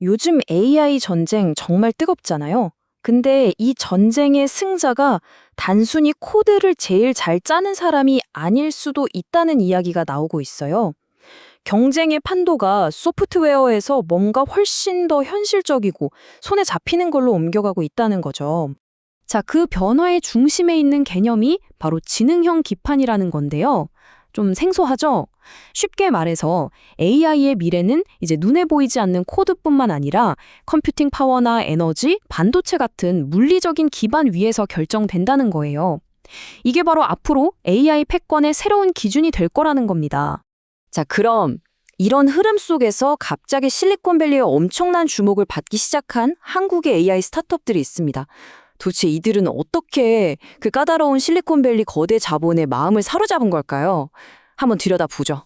요즘 AI 전쟁 정말 뜨겁잖아요. 근데 이 전쟁의 승자가 단순히 코드를 제일 잘 짜는 사람이 아닐 수도 있다는 이야기가 나오고 있어요. 경쟁의 판도가 소프트웨어에서 뭔가 훨씬 더 현실적이고 손에 잡히는 걸로 옮겨가고 있다는 거죠. 자, 그 변화의 중심에 있는 개념이 바로 지능형 기판이라는 건데요. 좀 생소하죠? 쉽게 말해서 AI의 미래는 이제 눈에 보이지 않는 코드뿐만 아니라 컴퓨팅 파워나 에너지, 반도체 같은 물리적인 기반 위에서 결정된다는 거예요. 이게 바로 앞으로 AI 패권의 새로운 기준이 될 거라는 겁니다. 자, 그럼 이런 흐름 속에서 갑자기 실리콘밸리의 엄청난 주목을 받기 시작한 한국의 AI 스타트업들이 있습니다. 도대체 이들은 어떻게 그 까다로운 실리콘밸리 거대 자본의 마음을 사로잡은 걸까요? 한번 들여다보죠.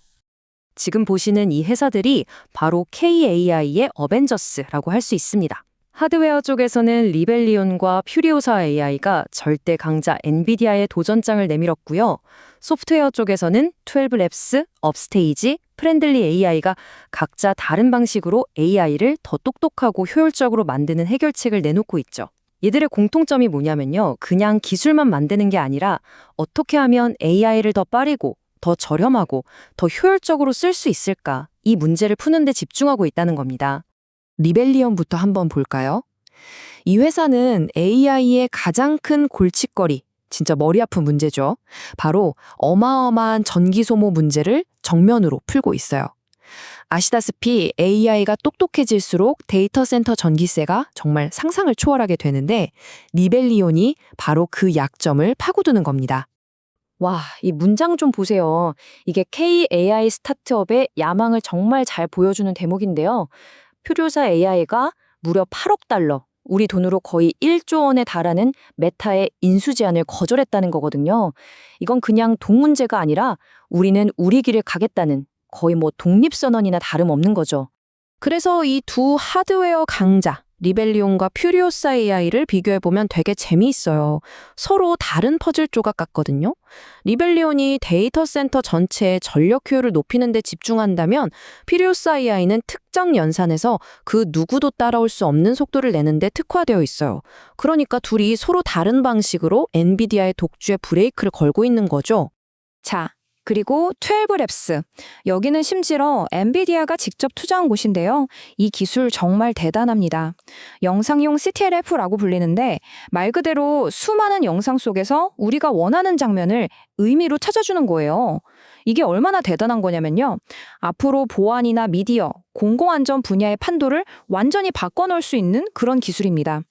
지금 보시는 이 회사들이 바로 KAI의 어벤져스라고 할 수 있습니다. 하드웨어 쪽에서는 리벨리온과 퓨리오사 AI가 절대 강자 엔비디아의 도전장을 내밀었고요. 소프트웨어 쪽에서는 12랩스, 업스테이지, 프렌들리 AI가 각자 다른 방식으로 AI를 더 똑똑하고 효율적으로 만드는 해결책을 내놓고 있죠. 얘들의 공통점이 뭐냐면요. 그냥 기술만 만드는 게 아니라 어떻게 하면 AI를 더 빠르고 더 저렴하고 더 효율적으로 쓸 수 있을까? 이 문제를 푸는 데 집중하고 있다는 겁니다. 리벨리언부터 한번 볼까요? 이 회사는 AI의 가장 큰 골칫거리, 진짜 머리 아픈 문제죠. 바로 어마어마한 전기 소모 문제를 정면으로 풀고 있어요. 아시다시피 AI가 똑똑해질수록 데이터 센터 전기세가 정말 상상을 초월하게 되는데 리벨리온이 바로 그 약점을 파고드는 겁니다. 와, 이 문장 좀 보세요. 이게 KAI 스타트업의 야망을 정말 잘 보여주는 대목인데요. 표류사 AI가 무려 8억 달러, 우리 돈으로 거의 1조 원에 달하는 메타의 인수 제안을 거절했다는 거거든요. 이건 그냥 돈 문제가 아니라 우리는 우리 길을 가겠다는 거의 뭐 독립선언이나 다름없는 거죠. 그래서 이 두 하드웨어 강자, 리벨리온과 퓨리오사 AI를 비교해보면 되게 재미있어요. 서로 다른 퍼즐 조각 같거든요. 리벨리온이 데이터 센터 전체의 전력 효율을 높이는 데 집중한다면 퓨리오사 AI는 특정 연산에서 그 누구도 따라올 수 없는 속도를 내는데 특화되어 있어요. 그러니까 둘이 서로 다른 방식으로 엔비디아의 독주에 브레이크를 걸고 있는 거죠. 자, 그리고 12랩스. 여기는 심지어 엔비디아가 직접 투자한 곳인데요. 이 기술 정말 대단합니다. 영상용 CTLF라고 불리는데 말 그대로 수많은 영상 속에서 우리가 원하는 장면을 의미로 찾아주는 거예요. 이게 얼마나 대단한 거냐면요. 앞으로 보안이나 미디어, 공공안전 분야의 판도를 완전히 바꿔놓을 수 있는 그런 기술입니다.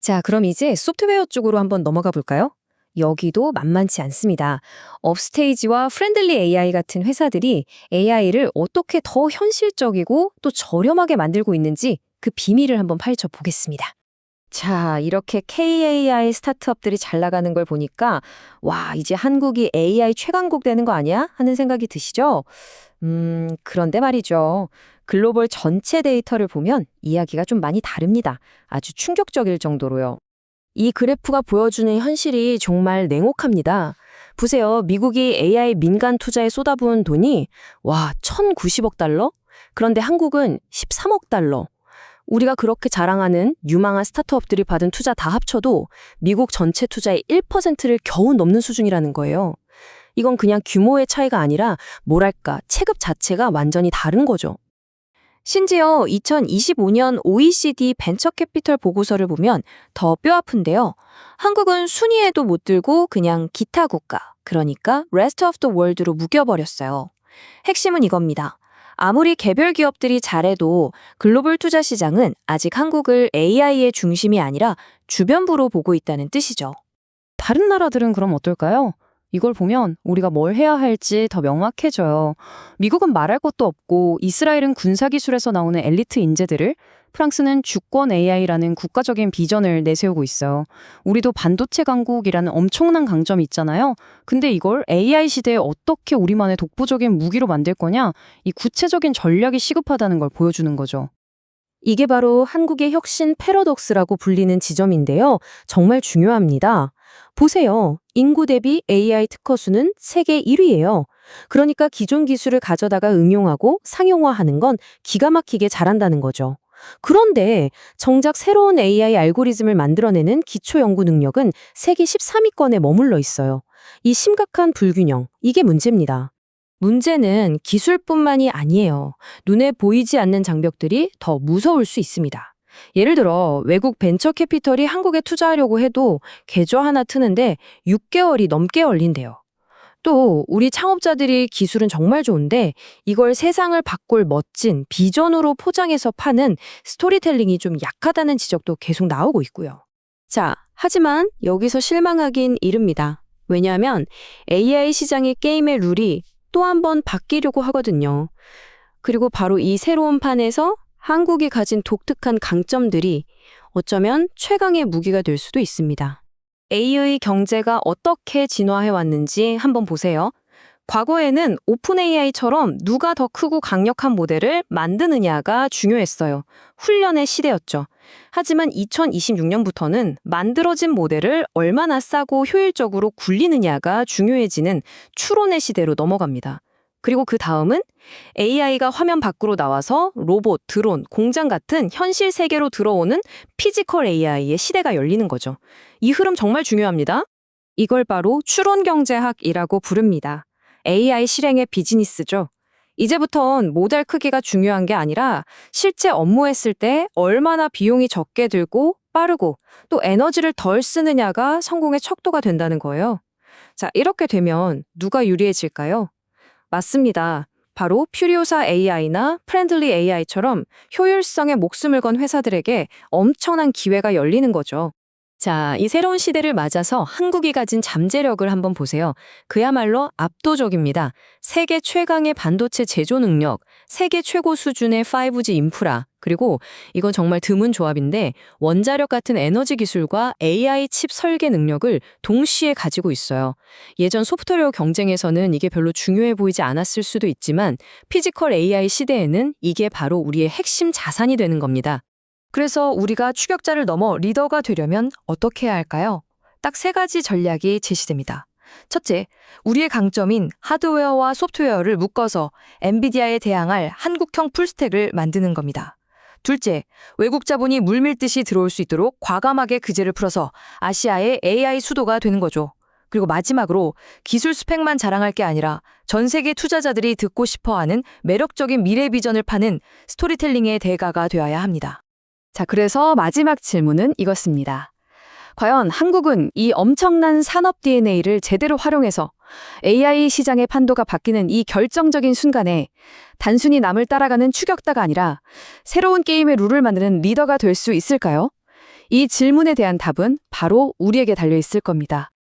자, 그럼 이제 소프트웨어 쪽으로 한번 넘어가 볼까요? 여기도 만만치 않습니다. 업스테이지와 프렌들리 AI 같은 회사들이 AI를 어떻게 더 현실적이고 또 저렴하게 만들고 있는지 그 비밀을 한번 파헤쳐 보겠습니다. 자, 이렇게 KAI 스타트업들이 잘 나가는 걸 보니까 와, 이제 한국이 AI 최강국 되는 거 아니야? 하는 생각이 드시죠? 그런데 말이죠. 글로벌 전체 데이터를 보면 이야기가 좀 많이 다릅니다. 아주 충격적일 정도로요. 이 그래프가 보여주는 현실이 정말 냉혹합니다. 보세요. 미국이 AI 민간 투자에 쏟아부은 돈이 1,090억 달러? 그런데 한국은 13억 달러. 우리가 그렇게 자랑하는 유망한 스타트업들이 받은 투자 다 합쳐도 미국 전체 투자의 1%를 겨우 넘는 수준이라는 거예요. 이건 그냥 규모의 차이가 아니라 뭐랄까 체급 자체가 완전히 다른 거죠. 심지어 2025년 OECD 벤처 캐피털 보고서를 보면 더 뼈아픈데요. 한국은 순위에도 못 들고 그냥 기타 국가, 그러니까 Rest of the World로 묶여버렸어요. 핵심은 이겁니다. 아무리 개별 기업들이 잘해도 글로벌 투자 시장은 아직 한국을 AI의 중심이 아니라 주변부로 보고 있다는 뜻이죠. 다른 나라들은 그럼 어떨까요? 이걸 보면 우리가 뭘 해야 할지 더 명확해져요. 미국은 말할 것도 없고 이스라엘은 군사기술에서 나오는 엘리트 인재들을, 프랑스는 주권 AI라는 국가적인 비전을 내세우고 있어요. 우리도 반도체 강국이라는 엄청난 강점이 있잖아요. 근데 이걸 AI 시대에 어떻게 우리만의 독보적인 무기로 만들 거냐? 이 구체적인 전략이 시급하다는 걸 보여주는 거죠. 이게 바로 한국의 혁신 패러독스라고 불리는 지점인데요. 정말 중요합니다. 보세요. 인구 대비 AI 특허 수는 세계 1위예요. 그러니까 기존 기술을 가져다가 응용하고 상용화하는 건 기가 막히게 잘한다는 거죠. 그런데 정작 새로운 AI 알고리즘을 만들어내는 기초 연구 능력은 세계 13위권에 머물러 있어요. 이 심각한 불균형, 이게 문제입니다. 문제는 기술뿐만이 아니에요. 눈에 보이지 않는 장벽들이 더 무서울 수 있습니다. 예를 들어 외국 벤처 캐피털이 한국에 투자하려고 해도 계좌 하나 트는데 6개월이 넘게 걸린대요. 또 우리 창업자들이 기술은 정말 좋은데 이걸 세상을 바꿀 멋진 비전으로 포장해서 파는 스토리텔링이 좀 약하다는 지적도 계속 나오고 있고요. 자, 하지만 여기서 실망하긴 이릅니다. 왜냐하면 AI 시장의 게임의 룰이 또 한 번 바뀌려고 하거든요. 그리고 바로 이 새로운 판에서 한국이 가진 독특한 강점들이 어쩌면 최강의 무기가 될 수도 있습니다. A의 경제가 어떻게 진화해 왔는지 한번 보세요. 과거에는 오픈 AI처럼 누가 더 크고 강력한 모델을 만드느냐가 중요했어요. 훈련의 시대였죠. 하지만 2026년부터는 만들어진 모델을 얼마나 싸고 효율적으로 굴리느냐가 중요해지는 추론의 시대로 넘어갑니다. 그리고 그 다음은 AI가 화면 밖으로 나와서 로봇, 드론, 공장 같은 현실 세계로 들어오는 피지컬 AI의 시대가 열리는 거죠. 이 흐름 정말 중요합니다. 이걸 바로 추론 경제학이라고 부릅니다. AI 실행의 비즈니스죠. 이제부턴 모델 크기가 중요한 게 아니라 실제 업무했을 때 얼마나 비용이 적게 들고 빠르고 또 에너지를 덜 쓰느냐가 성공의 척도가 된다는 거예요. 자, 이렇게 되면 누가 유리해질까요? 맞습니다. 바로 퓨리오사 AI나 프렌들리 AI처럼 효율성에 목숨을 건 회사들에게 엄청난 기회가 열리는 거죠. 자, 이 새로운 시대를 맞아서 한국이 가진 잠재력을 한번 보세요. 그야말로 압도적입니다. 세계 최강의 반도체 제조 능력, 세계 최고 수준의 5G 인프라, 그리고 이건 정말 드문 조합인데 원자력 같은 에너지 기술과 AI 칩 설계 능력을 동시에 가지고 있어요. 예전 소프트웨어 경쟁에서는 이게 별로 중요해 보이지 않았을 수도 있지만 피지컬 AI 시대에는 이게 바로 우리의 핵심 자산이 되는 겁니다. 그래서 우리가 추격자를 넘어 리더가 되려면 어떻게 해야 할까요? 딱 세 가지 전략이 제시됩니다. 첫째, 우리의 강점인 하드웨어와 소프트웨어를 묶어서 엔비디아에 대항할 한국형 풀스택을 만드는 겁니다. 둘째, 외국 자본이 물밀듯이 들어올 수 있도록 과감하게 규제를 풀어서 아시아의 AI 수도가 되는 거죠. 그리고 마지막으로 기술 스펙만 자랑할 게 아니라 전 세계 투자자들이 듣고 싶어하는 매력적인 미래 비전을 파는 스토리텔링의 대가가 되어야 합니다. 자, 그래서 마지막 질문은 이것입니다. 과연 한국은 이 엄청난 산업 DNA를 제대로 활용해서 AI 시장의 판도가 바뀌는 이 결정적인 순간에 단순히 남을 따라가는 추격자가 아니라 새로운 게임의 룰을 만드는 리더가 될 수 있을까요? 이 질문에 대한 답은 바로 우리에게 달려 있을 겁니다.